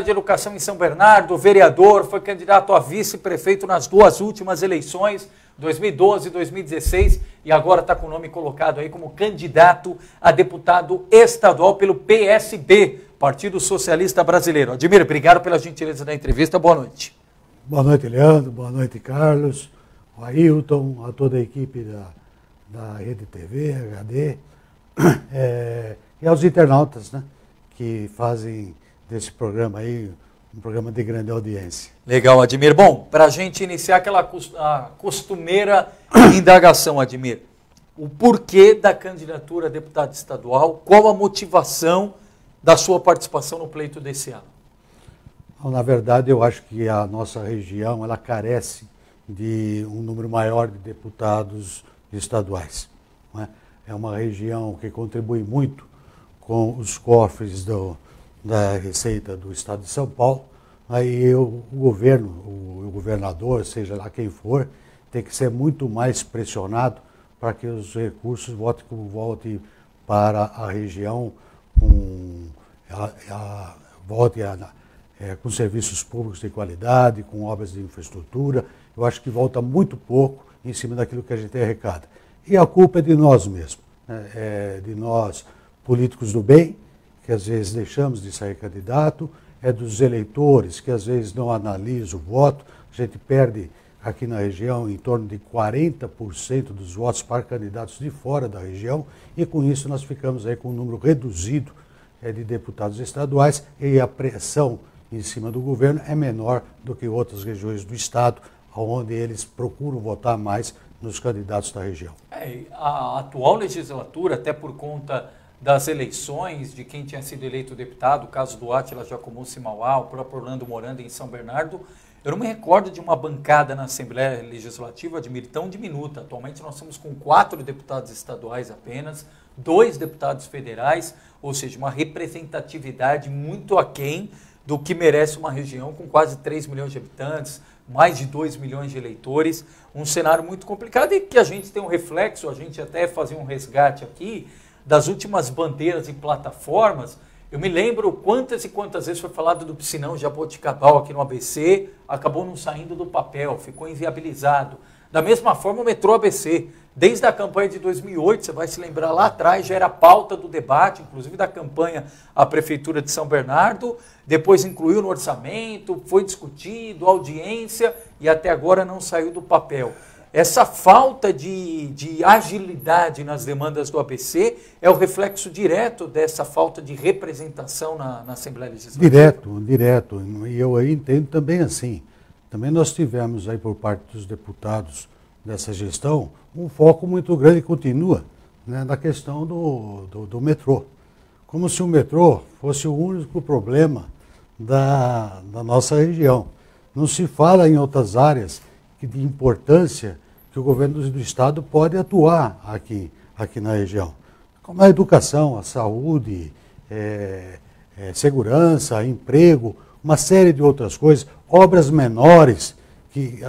de Educação em São Bernardo, vereador, foi candidato a vice-prefeito nas duas últimas eleições, 2012 e 2016, e agora está com o nome colocado aí como candidato a deputado estadual pelo PSB, Partido Socialista Brasileiro. Admir, obrigado pela gentileza da entrevista, boa noite. Boa noite, Leandro, boa noite, Carlos, o Ailton, a toda a equipe da Rede TV, HD, e aos internautas, né, que fazem desse programa aí um programa de grande audiência. Legal, Admir. Bom, para a gente iniciar aquela costumeira indagação, Admir, o porquê da candidatura a deputado estadual, qual a motivação da sua participação no pleito desse ano? Na verdade, eu acho que a nossa região ela carece de um número maior de deputados estaduais, não é? É uma região que contribui muito com os cofres da Receita do Estado de São Paulo. Aí o governo, o governador, seja lá quem for, tem que ser muito mais pressionado para que os recursos voltem para a região com serviços públicos de qualidade, com obras de infraestrutura. Eu acho que volta muito pouco em cima daquilo que a gente arrecada. E a culpa é de nós mesmos, né? De nós políticos do bem, que às vezes deixamos de sair candidato, é dos eleitores, que às vezes não analisam o voto. A gente perde aqui na região em torno de 40% dos votos para candidatos de fora da região, e com isso nós ficamos aí com um número reduzido de deputados estaduais, e a pressão em cima do governo é menor do que outras regiões do estado, onde eles procuram votar mais nos candidatos da região. A atual legislatura, até por conta das eleições, de quem tinha sido eleito deputado, o caso do Átila Jacomon-Simauá, o próprio Orlando Moranda em São Bernardo, eu não me recordo de uma bancada na Assembleia Legislativa, Admir, tão diminuta. Atualmente nós estamos com 4 deputados estaduais apenas, 2 deputados federais, ou seja, uma representatividade muito aquém do que merece uma região com quase 3 milhões de habitantes, mais de 2 milhões de eleitores, um cenário muito complicado e que a gente tem um reflexo, a gente até fazia um resgate aqui, das últimas bandeiras e plataformas. Eu me lembro quantas e quantas vezes foi falado do piscinão Jaboticabal aqui no ABC, acabou não saindo do papel, ficou inviabilizado. Da mesma forma o metrô ABC, desde a campanha de 2008, você vai se lembrar lá atrás, já era pauta do debate, inclusive da campanha à Prefeitura de São Bernardo, depois incluiu no orçamento, foi discutido, audiência, e até agora não saiu do papel. Essa falta de agilidade nas demandas do ABC é o reflexo direto dessa falta de representação na Assembleia Legislativa? Direto. E eu aí entendo também assim. Também nós tivemos aí por parte dos deputados dessa gestão um foco muito grande e continua, né, na questão do metrô. Como se o metrô fosse o único problema da nossa região. Não se fala em outras áreas de importância que o governo do estado pode atuar aqui na região, como a educação, a saúde, segurança, emprego, uma série de outras coisas, obras menores que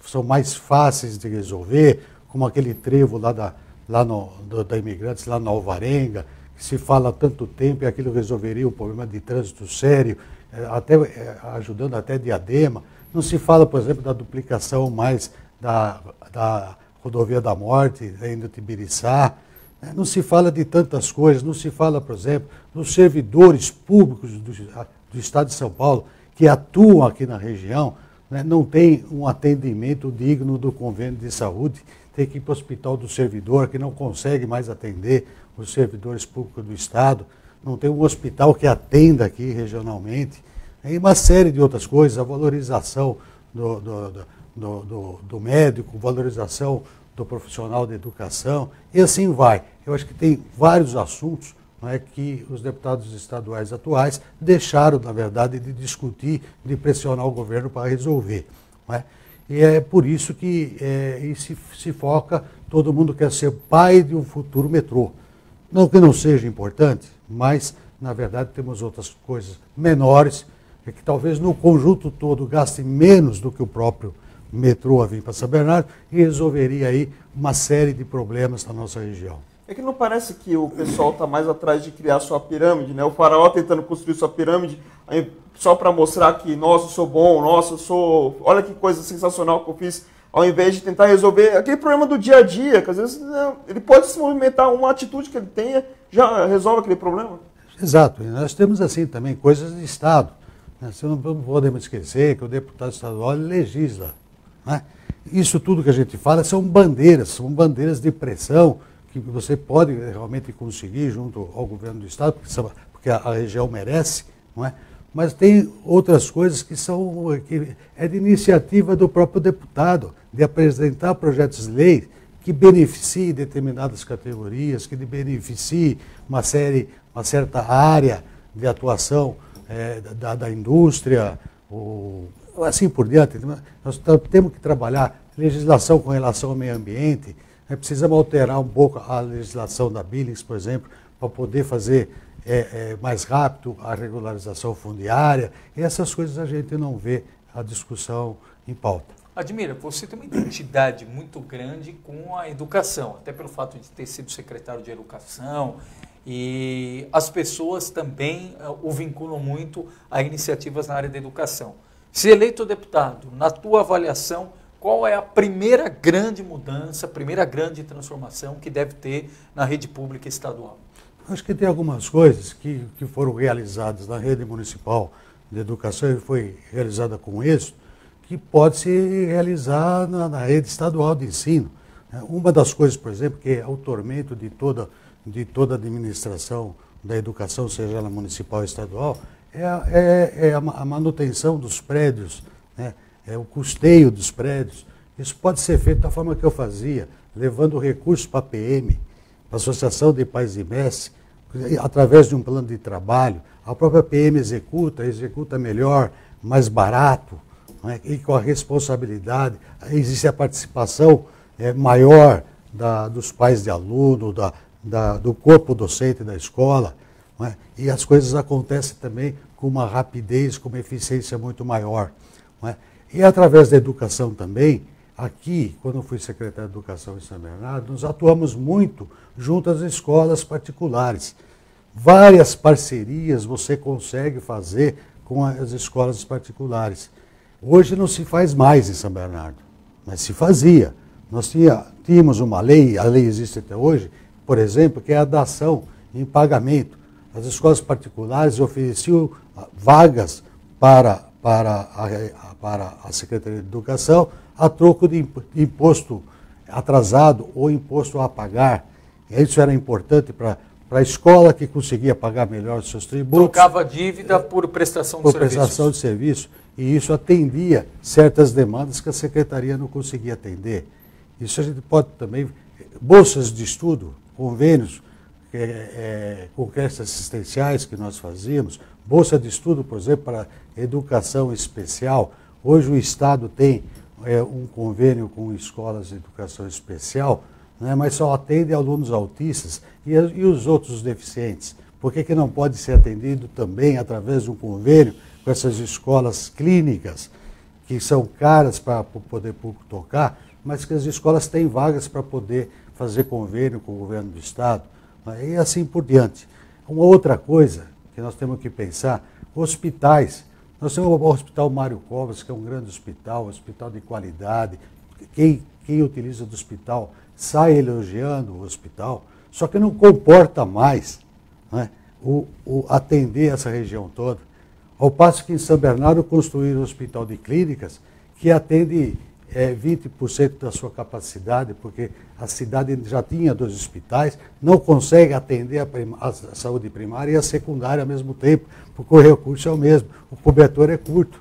são mais fáceis de resolver, como aquele trevo lá da Imigrantes, lá na Alvarenga, que se fala há tanto tempo, e aquilo resolveria um problema de trânsito sério, ajudando até Diadema. Não se fala, por exemplo, da duplicação mais da Rodovia da Morte, ainda Tibiriçá. Não se fala de tantas coisas, não se fala, por exemplo, dos servidores públicos do Estado de São Paulo que atuam aqui na região, né? Não tem um atendimento digno do convênio de saúde, tem que ir para o hospital do servidor, que não consegue mais atender os servidores públicos do Estado, não tem um hospital que atenda aqui regionalmente, e uma série de outras coisas, a valorização do médico, valorização do profissional de educação, e assim vai. Eu acho que tem vários assuntos, não é, que os deputados estaduais atuais deixaram, na verdade, de discutir, de pressionar o governo para resolver. Não é? E é por isso que se foca, todo mundo quer ser pai de um futuro metrô. Não que não seja importante, mas, na verdade, temos outras coisas menores, que talvez no conjunto todo gaste menos do que o próprio metrô a vir para São Bernardo e resolveria aí uma série de problemas na nossa região. É que não parece que o pessoal está mais atrás de criar sua pirâmide, né? O faraó tentando construir sua pirâmide aí, só para mostrar que, nossa, eu sou bom, nossa, eu sou... Olha que coisa sensacional que eu fiz, ao invés de tentar resolver aquele problema do dia a dia, que às vezes ele pode se movimentar, uma atitude que ele tenha já resolve aquele problema. Exato. E nós temos, assim, também coisas de Estado. Não podemos esquecer que o deputado estadual legisla, né? Isso tudo que a gente fala são bandeiras de pressão que você pode realmente conseguir junto ao governo do Estado, porque a região merece, não é? Mas tem outras coisas que é de iniciativa do próprio deputado, de apresentar projetos de lei que beneficiem determinadas categorias, que beneficiem uma certa área de atuação da indústria, assim por diante. Nós temos que trabalhar legislação com relação ao meio ambiente, precisamos alterar um pouco a legislação da Billings, por exemplo, para poder fazer mais rápido a regularização fundiária. E essas coisas a gente não vê a discussão em pauta. Admira, você tem uma identidade muito grande com a educação, até pelo fato de ter sido secretário de Educação, e as pessoas também o vinculam muito a iniciativas na área da educação. Se eleito deputado, na tua avaliação, qual é a primeira grande mudança, a primeira grande transformação que deve ter na rede pública estadual? Acho que tem algumas coisas que foram realizadas na rede municipal de educação e foi realizada com êxito, que pode se realizar na rede estadual de ensino. Uma das coisas, por exemplo, que é o tormento de toda a administração da educação, seja ela municipal ou estadual, é a manutenção dos prédios, né? É o custeio dos prédios. Isso pode ser feito da forma que eu fazia, levando recursos para a PM, para a Associação de Pais e Mestres, através de um plano de trabalho. A própria PM executa melhor, mais barato, né? E com a responsabilidade. Existe a participação maior dos pais de aluno, do corpo docente da escola, né? E as coisas acontecem também com uma rapidez, com uma eficiência muito maior, né? E através da educação também, aqui, quando eu fui secretário de Educação em São Bernardo, nós atuamos muito junto às escolas particulares. Várias parcerias você consegue fazer com as escolas particulares. Hoje não se faz mais em São Bernardo, mas se fazia. Nós tínhamos uma lei, a lei existe até hoje, por exemplo, que é a dação em pagamento. As escolas particulares ofereciam vagas para a Secretaria de Educação a troco de imposto atrasado ou imposto a pagar. E isso era importante para a escola, que conseguia pagar melhor os seus tributos. Trocava dívida por prestação de serviços. Por prestação de serviço. E isso atendia certas demandas que a Secretaria não conseguia atender. Isso a gente pode também... Bolsas de estudo, convênios, congressos assistenciais que nós fazíamos, bolsa de estudo, por exemplo, para educação especial. Hoje o Estado tem um convênio com escolas de educação especial, né, mas só atende alunos autistas e os outros deficientes. Por que não pode ser atendido também através de um convênio com essas escolas clínicas, que são caras para o poder público tocar, mas que as escolas têm vagas para poder fazer convênio com o governo do Estado, né, e assim por diante. Uma outra coisa que nós temos que pensar, hospitais. Nós temos o Hospital Mário Covas, que é um grande hospital de qualidade. Quem utiliza do hospital sai elogiando o hospital, só que não comporta mais, né, atender essa região toda. Ao passo que em São Bernardo construíram um hospital de clínicas que atende 20% da sua capacidade, porque a cidade já tinha 2 hospitais, não consegue atender a saúde primária e a secundária ao mesmo tempo, porque o recurso é o mesmo, o cobertor é curto.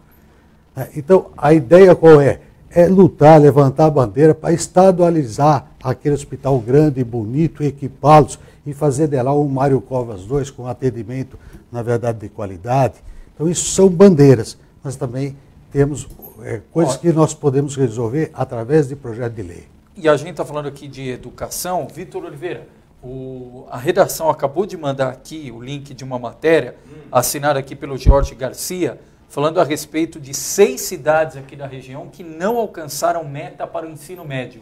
Então, a ideia qual é? É lutar, levantar a bandeira para estadualizar aquele hospital grande e bonito, equipá-los e fazer dela um Mário Covas 2 com atendimento, na verdade, de qualidade. Então, isso são bandeiras, mas também temos coisas que nós podemos resolver através de projeto de lei. E a gente está falando aqui de educação. Vitor Oliveira, a redação acabou de mandar aqui o link de uma matéria, assinada aqui pelo Jorge Garcia, falando a respeito de 6 cidades aqui da região que não alcançaram meta para o ensino médio.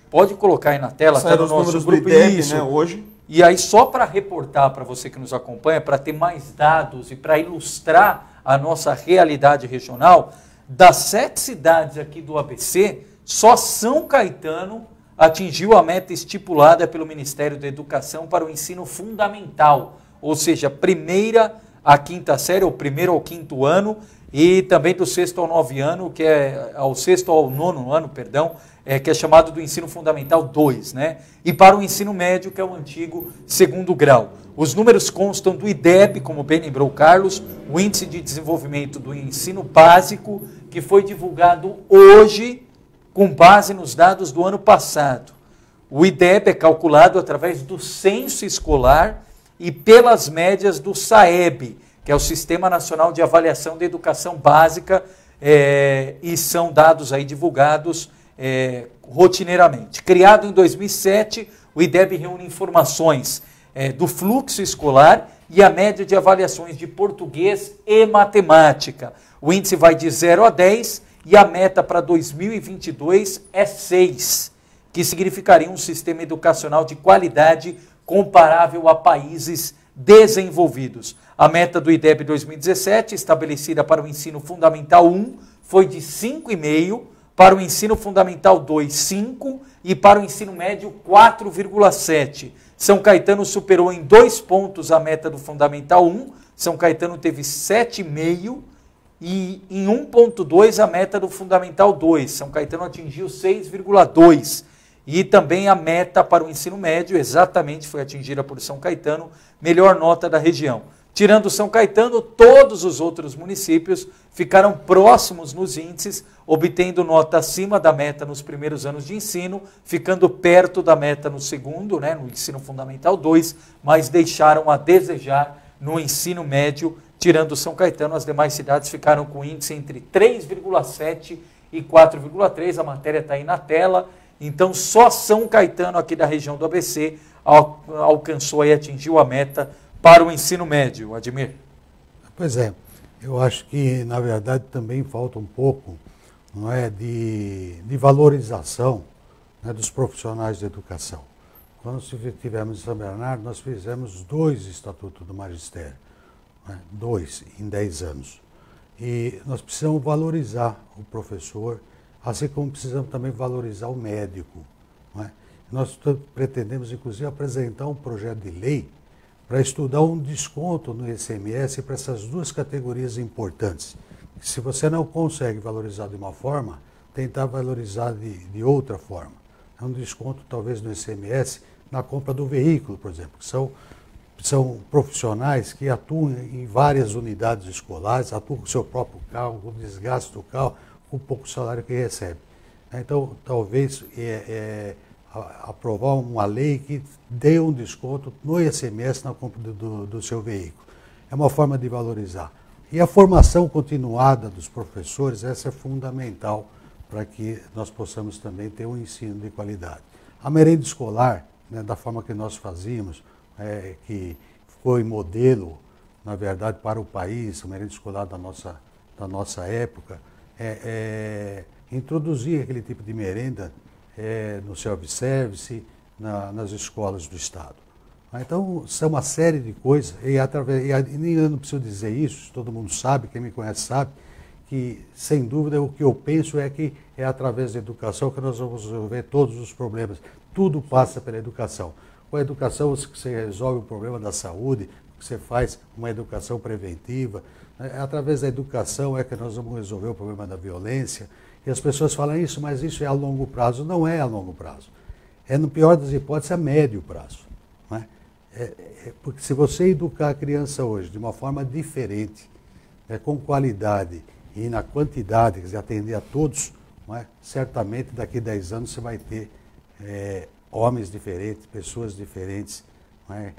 Pode colocar aí na tela, está no nosso grupo. Isso, né, hoje. E aí, só para reportar para você que nos acompanha, para ter mais dados e para ilustrar a nossa realidade regional, das 7 cidades aqui do ABC, só São Caetano atingiu a meta estipulada pelo Ministério da Educação para o ensino fundamental, ou seja, primeira a quinta série, ou primeiro ao quinto ano, e também do 6º ao 9º ano, que é ao 6º ao 9º ano, perdão, que é chamado do ensino fundamental 2, né? E para o ensino médio, que é o antigo 2º grau. Os números constam do IDEB, como bem lembrou o Carlos, o Índice de Desenvolvimento do Ensino Básico, que foi divulgado hoje com base nos dados do ano passado. O IDEB é calculado através do censo escolar e pelas médias do SAEB, que é o Sistema Nacional de Avaliação da Educação Básica, e são dados aí divulgados rotineiramente. Criado em 2007, o IDEB reúne informações do fluxo escolar e a média de avaliações de português e matemática. O índice vai de 0 a 10 e a meta para 2022 é 6, que significaria um sistema educacional de qualidade comparável a países desenvolvidos. A meta do IDEB 2017, estabelecida para o ensino fundamental 1, foi de 5,5, para o ensino fundamental 2, 5 e para o ensino médio 4,7. São Caetano superou em 2 pontos a meta do fundamental 1, São Caetano teve 7,5 e em 1,2 a meta do fundamental 2, São Caetano atingiu 6,2. E também a meta para o ensino médio, exatamente, foi atingida por São Caetano, melhor nota da região. Tirando São Caetano, todos os outros municípios ficaram próximos nos índices, obtendo nota acima da meta nos primeiros anos de ensino, ficando perto da meta no segundo, né, no ensino fundamental 2, mas deixaram a desejar no ensino médio. Tirando São Caetano, as demais cidades ficaram com índice entre 3,7 e 4,3, a matéria está aí na tela. Então, só São Caetano, aqui da região do ABC, alcançou e atingiu a meta para o ensino médio. Admir? Pois é, eu acho que, na verdade, também falta um pouco, não é, de valorização, né, dos profissionais de educação. Quando estivemos em São Bernardo, nós fizemos 2 estatutos do magistério, né, 2 em 10 anos. E nós precisamos valorizar o professor, assim como precisamos também valorizar o médico. Não é? Nós pretendemos, inclusive, apresentar um projeto de lei para estudar um desconto no ICMS para essas 2 categorias importantes. Se você não consegue valorizar de uma forma, tentar valorizar de outra forma. É um desconto, talvez, no ICMS na compra do veículo, por exemplo, que são profissionais que atuam em várias unidades escolares, atuam com o seu próprio carro, com o desgaste do carro, com o pouco salário que recebe. Então, talvez aprovar uma lei que dê um desconto no ICMS na compra do seu veículo. É uma forma de valorizar. E a formação continuada dos professores, essa é fundamental para que nós possamos também ter um ensino de qualidade. A merenda escolar, né, da forma que nós fazíamos, que foi modelo, na verdade, para o país, a merenda escolar da nossa época, introduzir aquele tipo de merenda no self-service, nas escolas do Estado. Então, são uma série de coisas, e eu não preciso dizer isso, todo mundo sabe, quem me conhece sabe, que, sem dúvida, o que eu penso é que é através da educação que nós vamos resolver todos os problemas. Tudo passa pela educação. Com a educação você resolve o problema da saúde, você faz uma educação preventiva. Através da educação é que nós vamos resolver o problema da violência. E as pessoas falam isso, mas isso é a longo prazo. Não é a longo prazo. É, no pior das hipóteses, a médio prazo. Não é? Porque se você educar a criança hoje de uma forma diferente, com qualidade e na quantidade, quer dizer, atender a todos, não é? Certamente daqui a 10 anos você vai ter homens diferentes, pessoas diferentes, não é?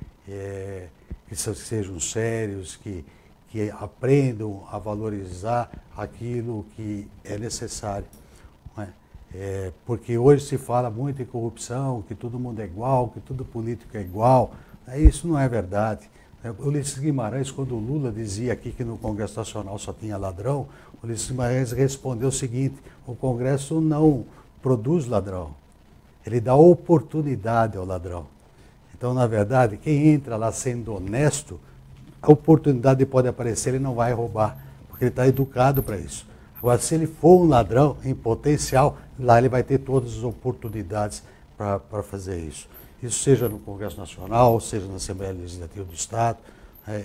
Que sejam sérios, que aprendam a valorizar aquilo que é necessário. Não é? Porque hoje se fala muito em corrupção, que todo mundo é igual, que todo político é igual. Isso não é verdade. O Ulisses Guimarães, quando o Lula dizia aqui que no Congresso Nacional só tinha ladrão, o Ulisses Guimarães respondeu o seguinte: o Congresso não produz ladrão, ele dá oportunidade ao ladrão. Então, na verdade, quem entra lá sendo honesto, a oportunidade pode aparecer, ele não vai roubar, porque ele está educado para isso. Agora, se ele for um ladrão em potencial, lá ele vai ter todas as oportunidades para fazer isso. Isso seja no Congresso Nacional, seja na Assembleia Legislativa do Estado.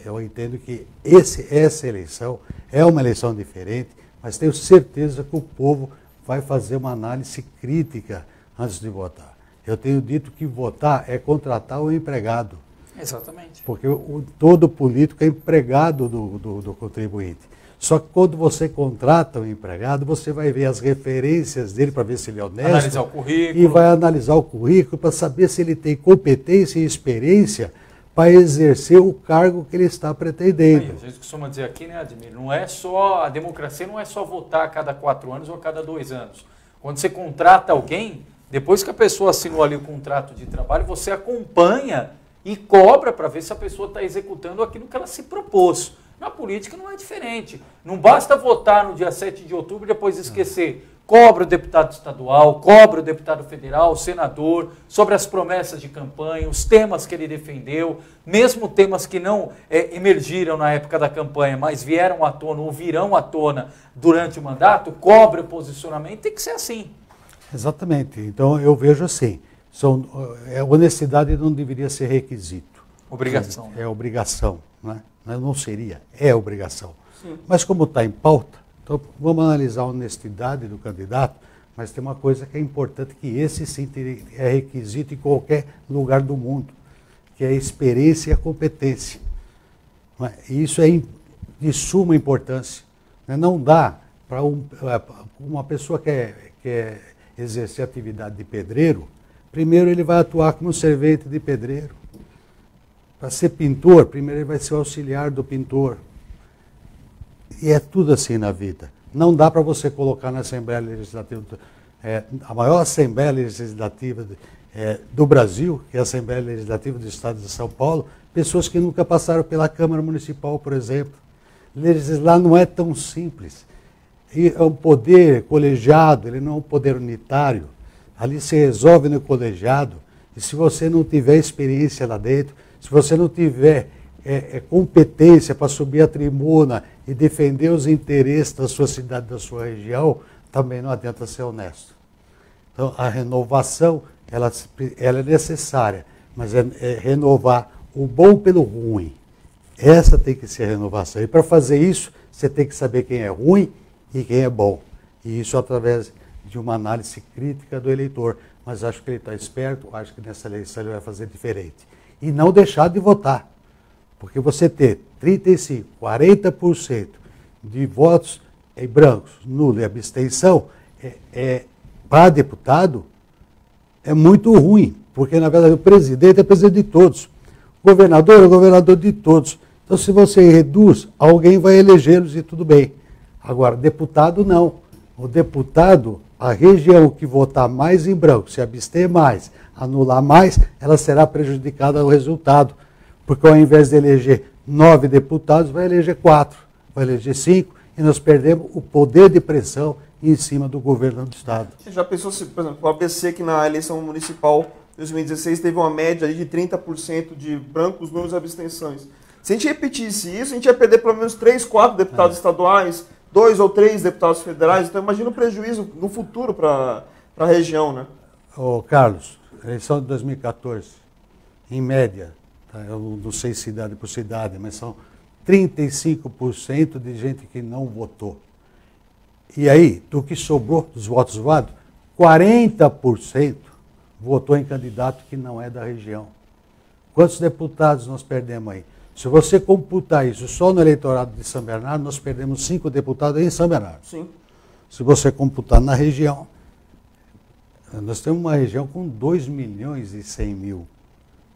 Eu entendo que essa eleição é uma eleição diferente, mas tenho certeza que o povo vai fazer uma análise crítica antes de votar. Eu tenho dito que votar é contratar o empregado. Exatamente. Porque todo político é empregado do contribuinte. Só que quando você contrata um empregado, você vai ver as referências dele para ver se ele é honesto. Analisar o currículo. E vai analisar o currículo para saber se ele tem competência e experiência para exercer o cargo que ele está pretendendo. Aí, a gente costuma dizer aqui, né, Admir, não é só, a democracia não é só votar a cada 4 anos ou a cada 2 anos. Quando você contrata alguém, depois que a pessoa assinou ali o contrato de trabalho, você acompanha e cobra para ver se a pessoa está executando aquilo que ela se propôs. Na política não é diferente. Não basta votar no dia 7 de outubro e depois esquecer. Cobra o deputado estadual, cobra o deputado federal, o senador, sobre as promessas de campanha, os temas que ele defendeu, mesmo temas que não emergiram na época da campanha, mas vieram à tona ou virão à tona durante o mandato, cobra o posicionamento, tem que ser assim. Exatamente. Então eu vejo assim, honestidade não deveria ser requisito. Obrigação. É obrigação, né? Não seria, é obrigação. Sim. Mas como está em pauta, então vamos analisar a honestidade do candidato, mas tem uma coisa que é importante, que esse sim é requisito em qualquer lugar do mundo, que é a experiência e a competência. E isso é de suma importância. Não dá para uma pessoa que quer exercer atividade de pedreiro, primeiro ele vai atuar como servente de pedreiro. Para ser pintor, primeiro ele vai ser o auxiliar do pintor. E é tudo assim na vida. Não dá para você colocar na Assembleia Legislativa, a maior Assembleia Legislativa do Brasil, que é a Assembleia Legislativa do Estado de São Paulo, pessoas que nunca passaram pela Câmara Municipal, por exemplo. Legislar não é tão simples. E é um poder colegiado, ele não é um poder unitário. Ali se resolve no colegiado. E se você não tiver experiência lá dentro, se você não tiver competência para subir a tribuna e defender os interesses da sua cidade, da sua região, também não adianta ser honesto. Então, a renovação, ela é necessária, mas é renovar o bom pelo ruim. Essa tem que ser a renovação. E para fazer isso, você tem que saber quem é ruim e quem é bom. E isso através de uma análise crítica do eleitor. Mas acho que ele está esperto, acho que nessa eleição ele vai fazer diferente. E não deixar de votar. Porque você ter 35%, 40% de votos em brancos, nulo e abstenção, para deputado, é muito ruim. Porque, na verdade, o presidente é presidente de todos. O governador é governador de todos. Então, se você reduz, alguém vai elegê-los e tudo bem. Agora, deputado não. O deputado, a região que votar mais em branco, se abster mais, anular mais, ela será prejudicada ao resultado. Porque ao invés de eleger 9 deputados, vai eleger 4, vai eleger 5, e nós perdemos o poder de pressão em cima do governo do Estado. Você já pensou se, por exemplo, o ABC, que na eleição municipal de 2016 teve uma média de 30% de brancos, nulos e abstenções. Se a gente repetisse isso, a gente ia perder pelo menos 3, 4 deputados estaduais, 2 ou 3 deputados federais. Então imagina o prejuízo no futuro para a região, né? Ô, Carlos, eleição de 2014, em média, tá, eu não sei cidade por cidade, mas são 35% de gente que não votou. E aí, do que sobrou dos votos válidos, 40% votou em candidato que não é da região. Quantos deputados nós perdemos aí? Se você computar isso só no eleitorado de São Bernardo, nós perdemos 5 deputados em São Bernardo. Sim. Se você computar na região, nós temos uma região com 2.100.000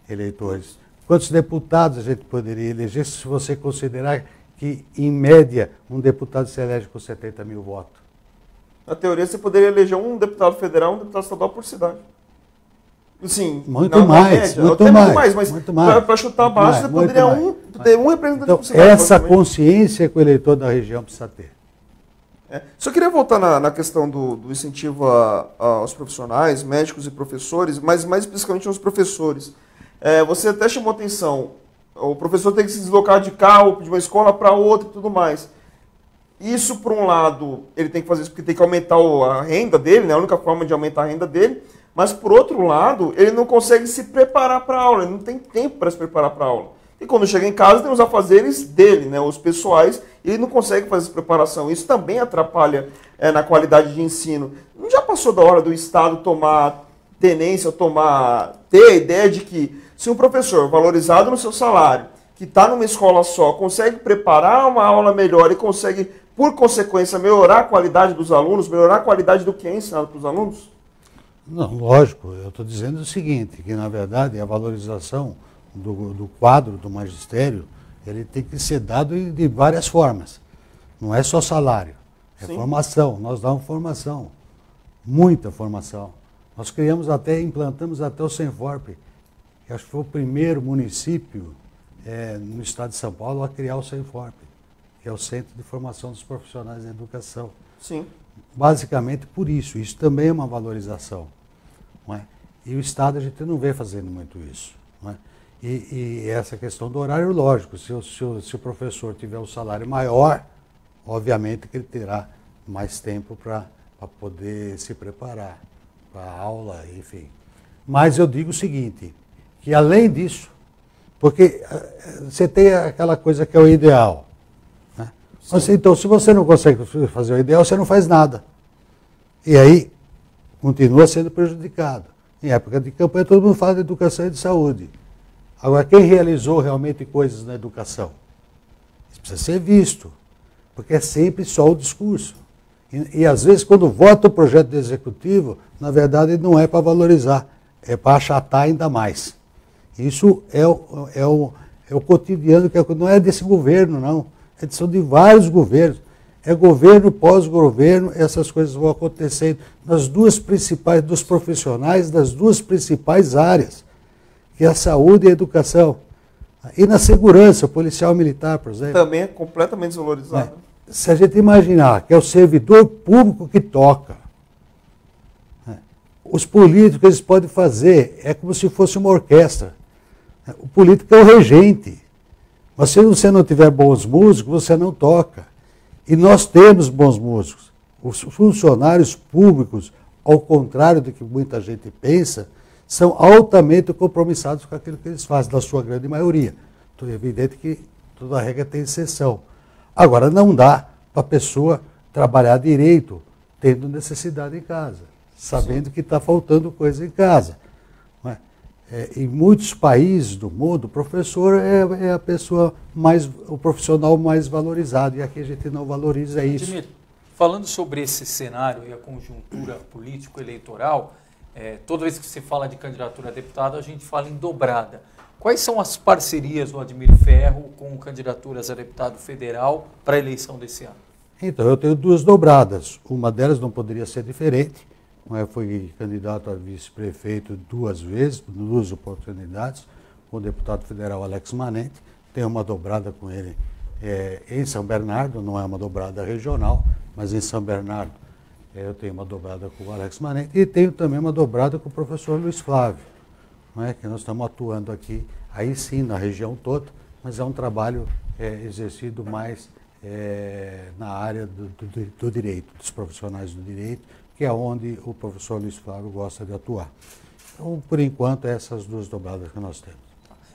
eleitores. Quantos deputados a gente poderia eleger se você considerar que, em média, um deputado se elege com 70.000 votos? Na teoria, você poderia eleger um deputado federal e um deputado estadual por cidade. Sim, muito mais, muito mais. Para chutar baixo, você poderia ter um representante então, por cidade. Essa consciência que o eleitor da região precisa ter. Só queria voltar na questão do incentivo aos profissionais, médicos e professores, mas mais especificamente aos professores. Você até chamou atenção, o professor tem que se deslocar de carro, de uma escola para outra e tudo mais. Isso, por um lado, ele tem que fazer isso porque tem que aumentar a renda dele, né? A única forma de aumentar a renda dele, mas, por outro lado, ele não consegue se preparar para a aula, ele não tem tempo para se preparar para a aula. E quando chega em casa, tem os afazeres dele, né? Os pessoais, e ele não consegue fazer essa preparação. Isso também atrapalha na qualidade de ensino. Não já passou da hora do Estado tomar tenência, ter a ideia de que se um professor valorizado no seu salário, que está numa escola só, consegue preparar uma aula melhor e consegue, por consequência, melhorar a qualidade dos alunos, melhorar a qualidade do que é ensinado para os alunos? Não, lógico. Eu estou dizendo o seguinte, que na verdade a valorização do quadro do magistério, ele tem que ser dado de várias formas. Não é só salário, é Sim. formação. Nós damos formação, muita formação. Nós implantamos até o Senforp, que acho que foi o primeiro município no estado de São Paulo a criar o Senforp, que é o Centro de Formação dos Profissionais da Educação. Sim. Basicamente por isso. Isso também é uma valorização. Não é? E o Estado a gente não vê fazendo muito isso. Não é? E essa questão do horário, lógico, se o professor tiver um salário maior, obviamente que ele terá mais tempo para poder se preparar para a aula, enfim. Mas eu digo o seguinte, que além disso, porque você tem aquela coisa que é o ideal. Né? Então, se você não consegue fazer o ideal, você não faz nada. E aí, continua sendo prejudicado. Em época de campanha, todo mundo fala de educação e de saúde. Agora, quem realizou realmente coisas na educação? Isso precisa ser visto, porque é sempre só o discurso. E às vezes, quando vota o projeto do executivo, na verdade não é para valorizar, é para achatar ainda mais. Isso é o cotidiano, que não é desse governo, não. São de vários governos. É governo, pós-governo, essas coisas vão acontecendo dos profissionais das duas principais áreas, que é a saúde e a educação. E na segurança, o policial militar, por exemplo. Também é completamente desvalorizado. Se a gente imaginar que é o servidor público que toca, os políticos eles podem fazer, é como se fosse uma orquestra. O político é o regente. Mas se você não tiver bons músicos, você não toca. E nós temos bons músicos. Os funcionários públicos, ao contrário do que muita gente pensa, são altamente compromissados com aquilo que eles fazem, da sua grande maioria. Então é evidente que toda regra tem exceção. Agora, não dá para a pessoa trabalhar direito, tendo necessidade em casa, sabendo que está faltando coisa em casa. Não é? Em muitos países do mundo, o professor é a pessoa o profissional mais valorizado, e aqui a gente não valoriza isso. Admir, falando sobre esse cenário e a conjuntura político-eleitoral, toda vez que se fala de candidatura a deputado, a gente fala em dobrada. Quais são as parcerias do Admir Ferro com candidaturas a deputado federal para a eleição desse ano? Então, eu tenho duas dobradas. Uma delas não poderia ser diferente. Eu fui candidato a vice-prefeito 2 vezes, 2 oportunidades, com o deputado federal Alex Manente. Tenho uma dobrada com ele em São Bernardo, não é uma dobrada regional, mas em São Bernardo eu tenho uma dobrada com o Alex Manente e tenho também uma dobrada com o professor Luiz Flávio, que nós estamos atuando aqui, aí sim, na região toda, mas é um trabalho exercido mais na área do direito, dos profissionais do direito, que é onde o professor Luiz Flávio gosta de atuar. Então, por enquanto, essas duas dobradas que nós temos.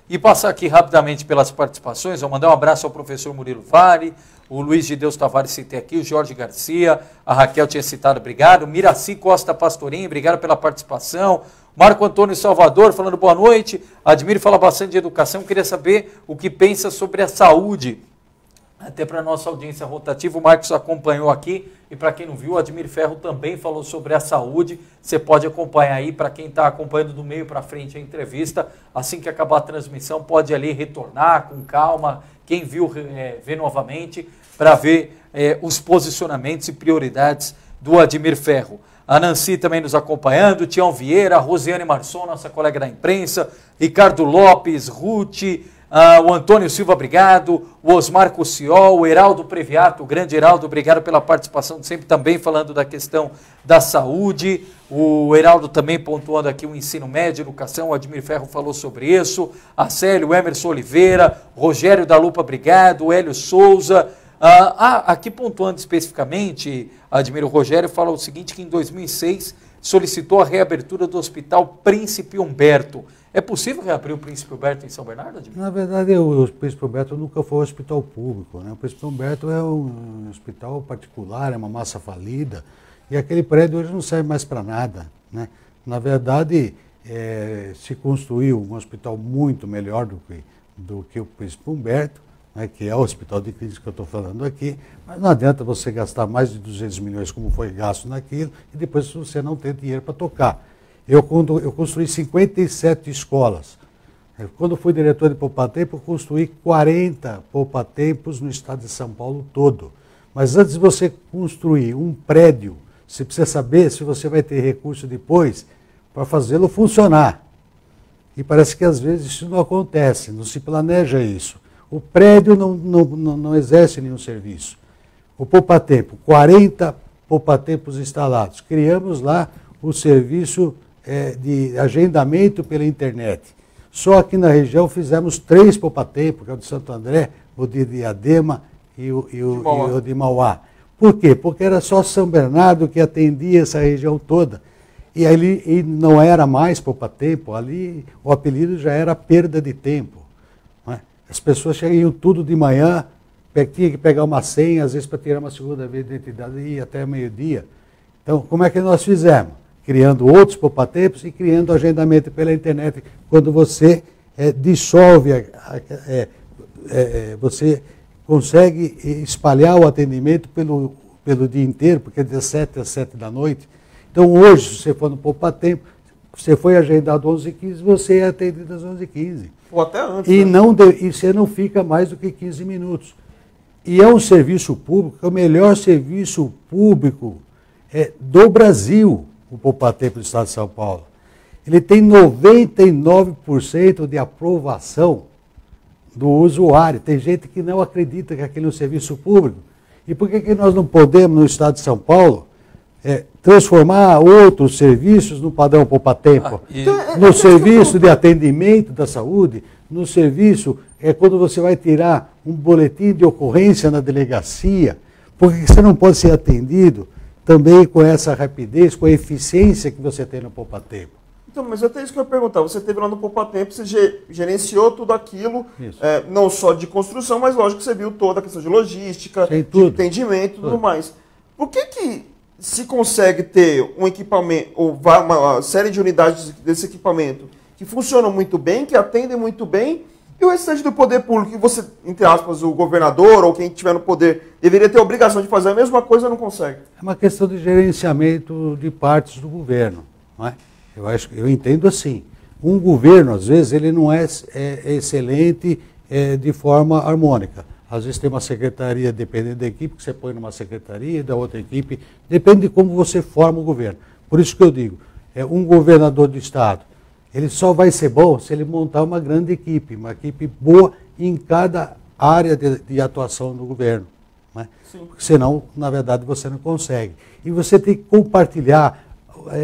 E passar aqui rapidamente pelas participações, vou mandar um abraço ao professor Murilo Vale, o Luiz de Deus Tavares citei aqui, o Jorge Garcia, a Raquel tinha citado, obrigado, Miraci Costa Pastorim, obrigado pela participação, Marco Antônio Salvador falando boa noite, Admir fala bastante de educação, queria saber o que pensa sobre a saúde, até para a nossa audiência rotativa, o Marcos acompanhou aqui, e para quem não viu, o Admir Ferro também falou sobre a saúde, você pode acompanhar aí, para quem está acompanhando do meio para frente a entrevista, assim que acabar a transmissão, pode ali retornar com calma, quem viu, ver novamente, para ver os posicionamentos e prioridades do Admir Ferro. a Nancy também nos acompanhando, Tião Vieira, a Rosiane Marçom, nossa colega da imprensa, Ricardo Lopes, Ruth, o Antônio Silva, obrigado, o Osmar Cussiol, o Heraldo Previato, o grande Heraldo, obrigado pela participação, sempre também falando da questão da saúde, o Heraldo também pontuando aqui o ensino médio, educação, o Admir Ferro falou sobre isso, a Célio, o Emerson Oliveira, Rogério da Lupa, obrigado, o Hélio Souza, aqui pontuando especificamente, Admiro, o Rogério fala o seguinte, que em 2006 solicitou a reabertura do Hospital Príncipe Humberto. É possível reabrir o Príncipe Humberto em São Bernardo, Admiro? Na verdade, o Príncipe Humberto nunca foi um hospital público, né? O Príncipe Humberto é um hospital particular, é uma massa falida, e aquele prédio hoje não serve mais para nada, né? Na verdade, se construiu um hospital muito melhor do que o Príncipe Humberto, né, que é o hospital de clínicas que eu estou falando aqui, mas não adianta você gastar mais de 200 milhões como foi gasto naquilo e depois você não tem dinheiro para tocar. Eu construí 57 escolas. Quando fui diretor de Poupatempo, eu construí 40 Poupatempos no estado de São Paulo todo. Mas antes de você construir um prédio, você precisa saber se você vai ter recurso depois para fazê-lo funcionar. E parece que às vezes isso não acontece, não se planeja isso. O prédio não exerce nenhum serviço. O Poupatempo, 40 Poupatempos instalados. Criamos lá o serviço de agendamento pela internet. Só aqui na região fizemos 3 Poupatempos, que é o de Santo André, o de Diadema e o de Mauá. Por quê? Porque era só São Bernardo que atendia essa região toda. E ali não era mais Poupatempo, ali o apelido já era perda de tempo. As pessoas chegavam tudo de manhã, tinha que pegar uma senha, às vezes para tirar uma segunda vez de identidade e ir até meio-dia. Então, como é que nós fizemos? Criando outros Poupatempos e criando agendamento pela internet. Quando você dissolve, você consegue espalhar o atendimento pelo dia inteiro, porque é das 7 às 7 da noite. Então, hoje, se você for no Poupatempo, você foi agendado às 11h15, você é atendido às 11h15. Ou até antes. E você não fica mais do que 15 minutos. E é um serviço público, é o melhor serviço público do Brasil, o Poupatempo do Estado de São Paulo. Ele tem 99% de aprovação do usuário. Tem gente que não acredita que aquele é um serviço público. E por que nós não podemos, no Estado de São Paulo, transformar outros serviços no padrão Poupatempo? No serviço de atendimento da saúde, no serviço, quando você vai tirar um boletim de ocorrência na delegacia, porque você não pode ser atendido também com essa rapidez, com a eficiência que você tem no Poupatempo. Então, mas até isso que eu ia perguntar, você teve lá no Poupatempo, você gerenciou tudo aquilo, não só de construção, mas lógico que você viu toda a questão de logística, de atendimento e tudo mais. Por que se consegue ter um equipamento, ou uma série de unidades desse equipamento que funcionam muito bem, que atendem muito bem, e o restante do poder público, que você, entre aspas, o governador ou quem estiver no poder, deveria ter a obrigação de fazer a mesma coisa, não consegue? É uma questão de gerenciamento de partes do governo, não é? Eu entendo assim. Um governo, às vezes, ele não é excelente de forma harmônica. Às vezes tem uma secretaria, dependendo da equipe, que você põe numa secretaria, da outra equipe, depende de como você forma o governo. Por isso que eu digo, um governador do estado, ele só vai ser bom se ele montar uma grande equipe, uma equipe boa em cada área de atuação do governo. Né? Porque senão, na verdade, você não consegue. E você tem que compartilhar.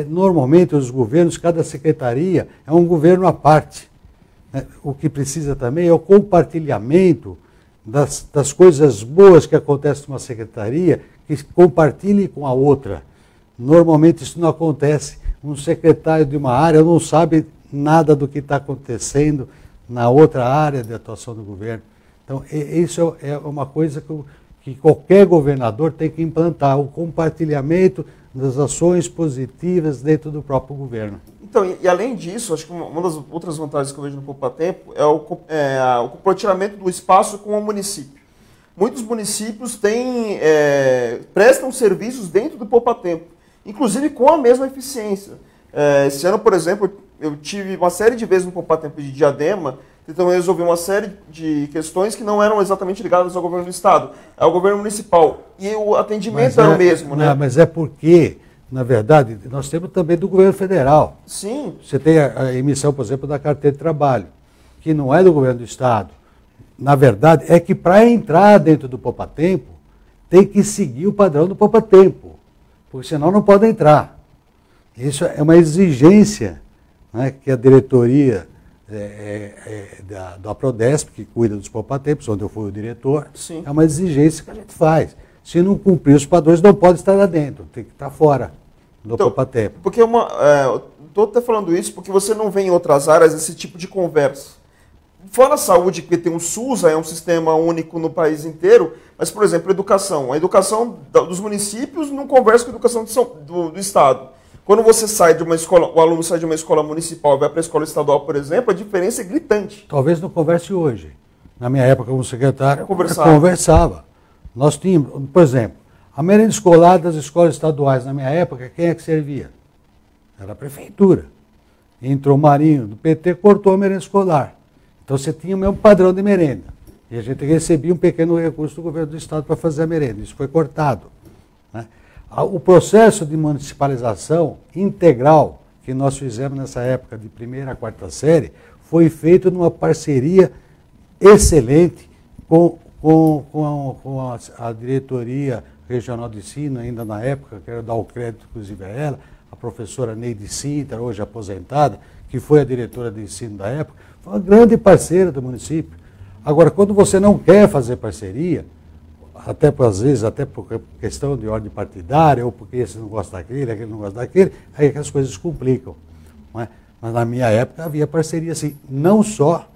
Normalmente, os governos, cada secretaria é um governo à parte. O que precisa também é o compartilhamento das coisas boas que acontecem numa secretaria, que compartilhe com a outra. Normalmente isso não acontece. Um secretário de uma área não sabe nada do que está acontecendo na outra área de atuação do governo. Então, isso é uma coisa que qualquer governador tem que implantar, o compartilhamento das ações positivas dentro do próprio governo. Então, e além disso, acho que uma das outras vantagens que eu vejo no Poupatempo é o compartilhamento do espaço com o município. Muitos municípios prestam serviços dentro do Poupatempo, inclusive com a mesma eficiência. Esse ano, por exemplo, eu tive uma série de vezes no Poupatempo de Diadema, tentando resolver uma série de questões que não eram exatamente ligadas ao governo do estado, ao governo municipal. E o atendimento era o mesmo, né? Mas é porque na verdade, nós temos também do governo federal. Sim. Você tem a emissão, por exemplo, da carteira de trabalho, que não é do governo do Estado. Na verdade, é que para entrar dentro do Poupatempo, tem que seguir o padrão do Poupatempo, porque senão não pode entrar. Isso é uma exigência, né, que a diretoria da Prodesp, que cuida dos Poupatempos, onde eu fui o diretor, Sim. é uma exigência que a gente faz. Se não cumprir os padrões, não pode estar lá dentro, tem que estar fora do Poupatempo. Porque estou até falando isso porque você não vê em outras áreas esse tipo de conversa. Fora a saúde, que tem um SUS, é um sistema único no país inteiro, mas, por exemplo, a educação dos municípios não conversa com a educação do Estado. Quando você sai de uma escola, o aluno sai de uma escola municipal e vai para a escola estadual, por exemplo, a diferença é gritante. Talvez não converse hoje. Na minha época, como secretário, conversava. Nós tínhamos, por exemplo, a merenda escolar das escolas estaduais, na minha época, quem é que servia? Era a prefeitura. Entrou o Marinho do PT, cortou a merenda escolar. Então você tinha o mesmo padrão de merenda. E a gente recebia um pequeno recurso do governo do Estado para fazer a merenda. Isso foi cortado, né? O processo de municipalização integral que nós fizemos nessa época de 1ª a 4ª série foi feito numa parceria excelente com a diretoria regional de ensino, ainda na época, quero dar o crédito inclusive a ela, a professora Neide Sintra, hoje aposentada, que foi a diretora de ensino da época, foi uma grande parceira do município. Agora, quando você não quer fazer parceria, às vezes até por questão de ordem partidária, ou porque esse não gosta daquele, aquele não gosta daquele, aí que as coisas complicam. Não é? Mas na minha época havia parceria assim, não só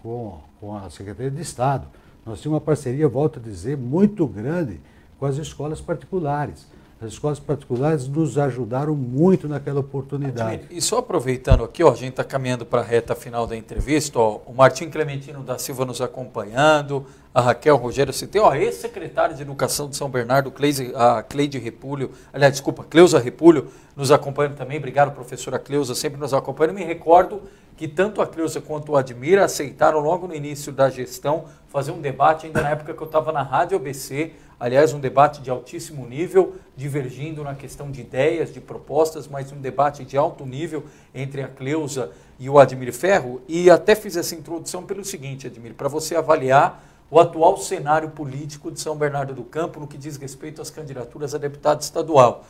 com a Secretaria de Estado. Nós tínhamos uma parceria, volto a dizer, muito grande com as escolas particulares. As escolas particulares nos ajudaram muito naquela oportunidade. E só aproveitando aqui, a gente está caminhando para a reta final da entrevista, o Martim Clementino da Silva nos acompanhando, a Raquel Rogério Citei, ex-secretário de Educação de São Bernardo, a Cleide Repúlio, Cleusa Repúlio, nos acompanhando também. Obrigado, professora Cleusa, sempre nos acompanhando. Me recordo que tanto a Cleusa quanto o Admir aceitaram logo no início da gestão fazer um debate, ainda na época que eu estava na Rádio ABC, aliás, um debate de altíssimo nível, divergindo na questão de ideias, de propostas, mas um debate de alto nível entre a Cleusa e o Admir Ferro. E até fiz essa introdução pelo seguinte, Admir, para você avaliar o atual cenário político de São Bernardo do Campo no que diz respeito às candidaturas a deputado estadual.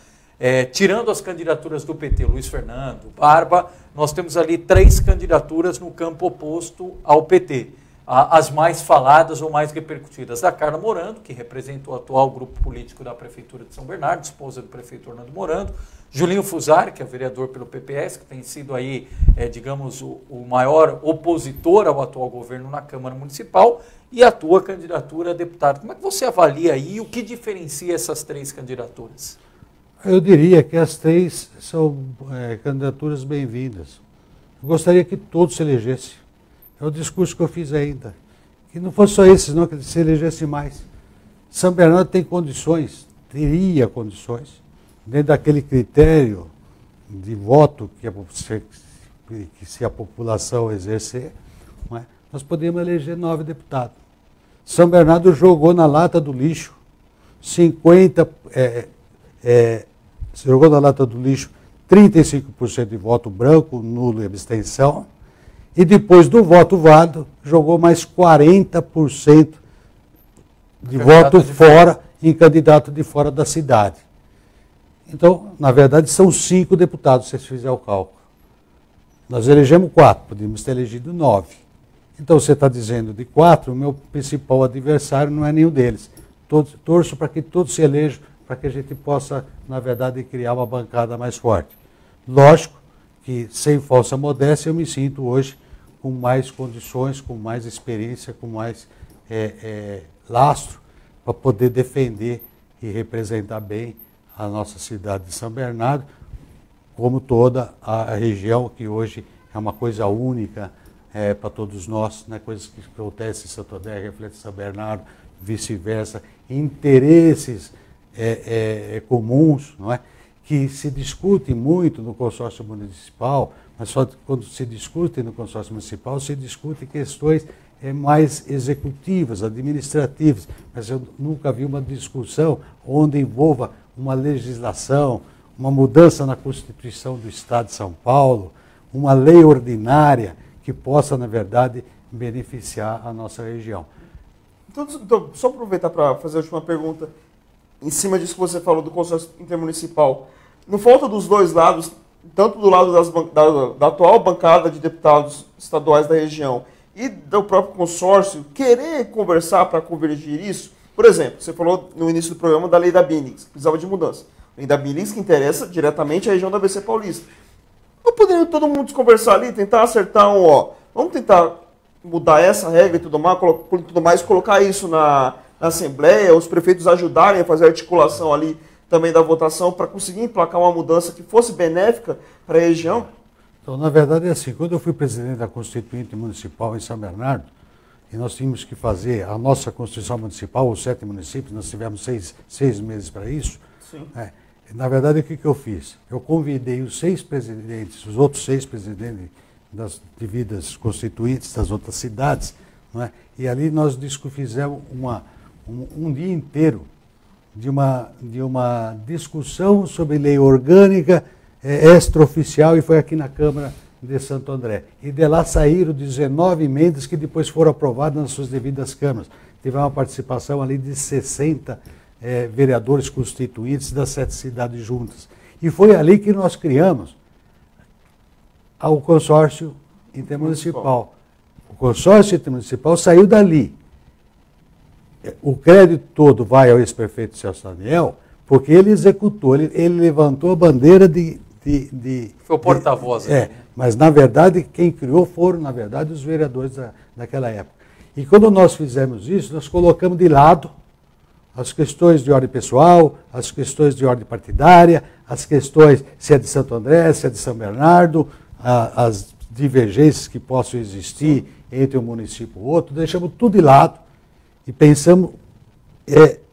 Tirando as candidaturas do PT, Luiz Fernando, Barba, nós temos ali 3 candidaturas no campo oposto ao PT. As mais faladas ou mais repercutidas, da Carla Morando, que representa o atual grupo político da Prefeitura de São Bernardo, esposa do prefeito Orlando Morando, Julinho Fusari, que é vereador pelo PPS, que tem sido aí, digamos, o maior opositor ao atual governo na Câmara Municipal, e a tua candidatura a deputado. Como é que você avalia aí e o que diferencia essas 3 candidaturas? Eu diria que as 3 são candidaturas bem-vindas. Eu gostaria que todos se elegessem. É o discurso que eu fiz ainda. Que não fosse só esses, não, que se elegesse mais. São Bernardo tem condições, teria condições, dentro daquele critério de voto que se a população exercer, não é? Nós podemos eleger 9 deputados. São Bernardo jogou na lata do lixo 35% de voto branco, nulo e abstenção. E depois do voto válido, jogou mais 40% de voto fora em candidato de fora da cidade. Então, na verdade, são 5 deputados, se você fizer o cálculo. Nós elegemos 4, podíamos ter elegido 9. Então, você está dizendo de 4, o meu principal adversário não é nenhum deles. Torço para que todos se elejam, para que a gente possa, na verdade, criar uma bancada mais forte. Lógico que, sem falsa modéstia, eu me sinto hoje com mais condições, com mais experiência, com mais lastro, para poder defender e representar bem a nossa cidade de São Bernardo, como toda a região, que hoje é uma coisa única para todos nós, né? Coisas que acontecem em Santo André, refletem em São Bernardo, vice-versa, interesses comuns, não é? Que se discute muito no consórcio municipal, mas só quando se discute no consórcio municipal, se discute questões mais executivas, administrativas, mas eu nunca vi uma discussão onde envolva uma legislação, uma mudança na Constituição do Estado de São Paulo, uma lei ordinária que possa, na verdade, beneficiar a nossa região. Então, só aproveitar para fazer a última pergunta, em cima disso que você falou do consórcio intermunicipal. Não falta dos dois lados, tanto do lado da atual bancada de deputados estaduais da região e do próprio consórcio, querer conversar para convergir isso? Por exemplo, você falou no início do programa da lei da Binix, que precisava de mudança. A lei da Binix que interessa diretamente a região da ABC Paulista. Não poderia todo mundo conversar ali, tentar acertar vamos tentar mudar essa regra e tudo mais, colocar isso na Assembleia, os prefeitos ajudarem a fazer a articulação ali também da votação para conseguir emplacar uma mudança que fosse benéfica para a região? Então, na verdade, é assim, quando eu fui presidente da Constituinte Municipal em São Bernardo, e nós tínhamos que fazer a nossa Constituição Municipal, os 7 municípios, nós tivemos seis meses para isso. Sim. Na verdade, o que eu fiz? Eu convidei os 6 presidentes, os outros 6 presidentes das devidas constituintes das outras cidades, não é? E ali nós fizemos um dia inteiro de uma discussão sobre lei orgânica extraoficial, e foi aqui na Câmara de Santo André. E de lá saíram 19 emendas que depois foram aprovadas nas suas devidas câmaras. Teve uma participação ali de 60 vereadores constituintes das 7 cidades juntas. E foi ali que nós criamos o consórcio intermunicipal. O consórcio intermunicipal saiu dali. O crédito todo vai ao ex-prefeito Celso Daniel, porque ele executou, ele levantou a bandeira Foi o porta-voz. Mas, na verdade, quem criou foram, na verdade, os vereadores daquela época. E quando nós fizemos isso, nós colocamos de lado as questões de ordem pessoal, as questões de ordem partidária, as questões se é de Santo André, se é de São Bernardo, as divergências que possam existir entre um município e outro, deixamos tudo de lado e pensamos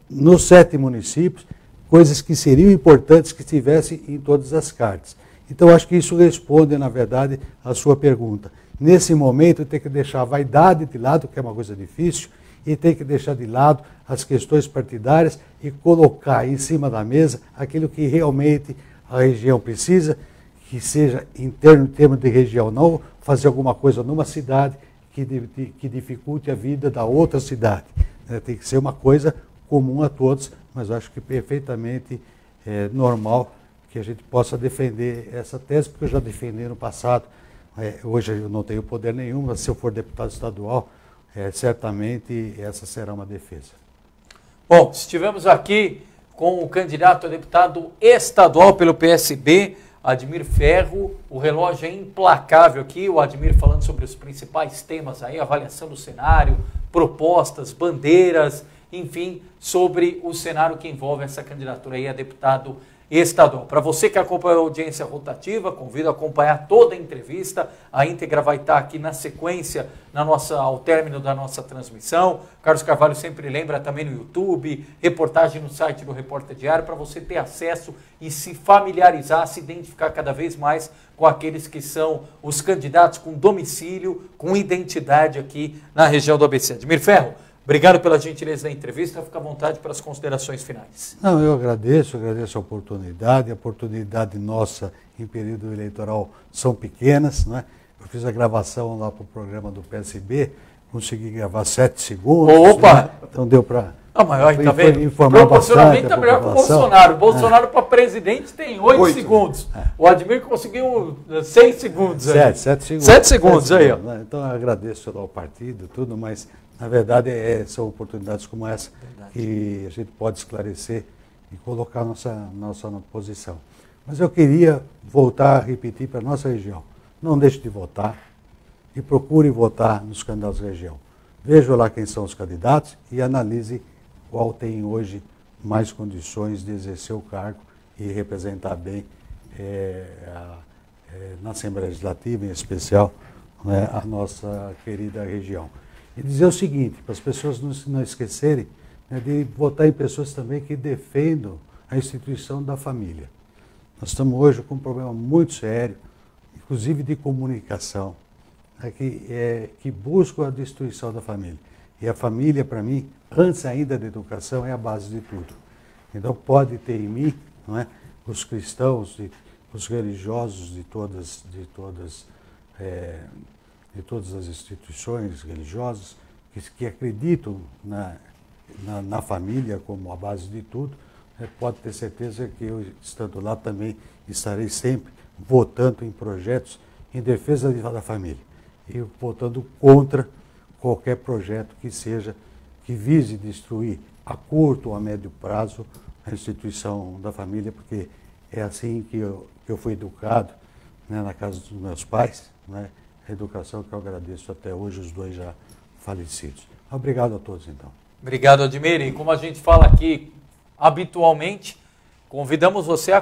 nos 7 municípios, coisas que seriam importantes que estivessem em todas as cartas. Então, acho que isso responde, na verdade, à sua pergunta. Nesse momento, tem que deixar a vaidade de lado, que é uma coisa difícil, e tem que deixar de lado as questões partidárias e colocar em cima da mesa aquilo que realmente a região precisa, que seja em termos de região, não fazer alguma coisa numa cidade que dificulte a vida da outra cidade. Tem que ser uma coisa comum a todos, mas acho que perfeitamente normal que a gente possa defender essa tese, porque eu já defendi no passado. Hoje eu não tenho poder nenhum, mas se eu for deputado estadual, certamente essa será uma defesa. Bom, estivemos aqui com o candidato a deputado estadual pelo PSB, Admir Ferro. O relógio é implacável aqui, o Admir falando sobre os principais temas aí, avaliação do cenário, propostas, bandeiras, enfim, sobre o cenário que envolve essa candidatura aí a deputado estadual. Para você que acompanha a audiência rotativa, convido a acompanhar toda a entrevista. A íntegra vai estar aqui na sequência, ao término da nossa transmissão. Carlos Carvalho sempre lembra também no YouTube, reportagem no site do Repórter Diário, para você ter acesso e se familiarizar, se identificar cada vez mais com aqueles que são os candidatos com domicílio, com identidade aqui na região do ABC. Admir Ferro, obrigado pela gentileza da entrevista. Fica à vontade para as considerações finais. Não, eu agradeço a oportunidade. A oportunidade nossa em período eleitoral são pequenas, né? Eu fiz a gravação lá para o programa do PSB, consegui gravar 7 segundos. Opa! Né? Então deu para tá vendo? Proporcionalmente é melhor que o Bolsonaro. Bolsonaro para presidente tem 8 segundos. O Admir conseguiu 6 segundos. 7 segundos. 7 segundos aí, ó. Né? Então eu agradeço ao partido, tudo, mas na verdade são oportunidades como essa que a gente pode esclarecer e colocar nossa posição. Mas eu queria voltar a repetir para a nossa região. Não deixe de votar e procure votar nos candidatos da região. Veja lá quem são os candidatos e analise qual tem hoje mais condições de exercer o cargo e representar bem na Assembleia Legislativa, em especial, né, a nossa querida região. E dizer o seguinte, para as pessoas não esquecerem, né, de votar em pessoas também que defendam a instituição da família. Nós estamos hoje com um problema muito sério, inclusive de comunicação, que buscam a destruição da família. E a família, para mim, antes ainda da educação, é a base de tudo. Então pode ter em mim, não é, os cristãos, os religiosos de todas as instituições religiosas que acreditam na família como a base de tudo, pode ter certeza que eu, estando lá, também estarei sempre votando em projetos em defesa da família e votando contra qualquer projeto que vise destruir a curto ou a médio prazo a instituição da família, porque é assim que eu fui educado, né, na casa dos meus pais, né, a educação que eu agradeço até hoje, os dois já falecidos. Obrigado a todos, então. Obrigado, Admir. E como a gente fala aqui habitualmente, convidamos você a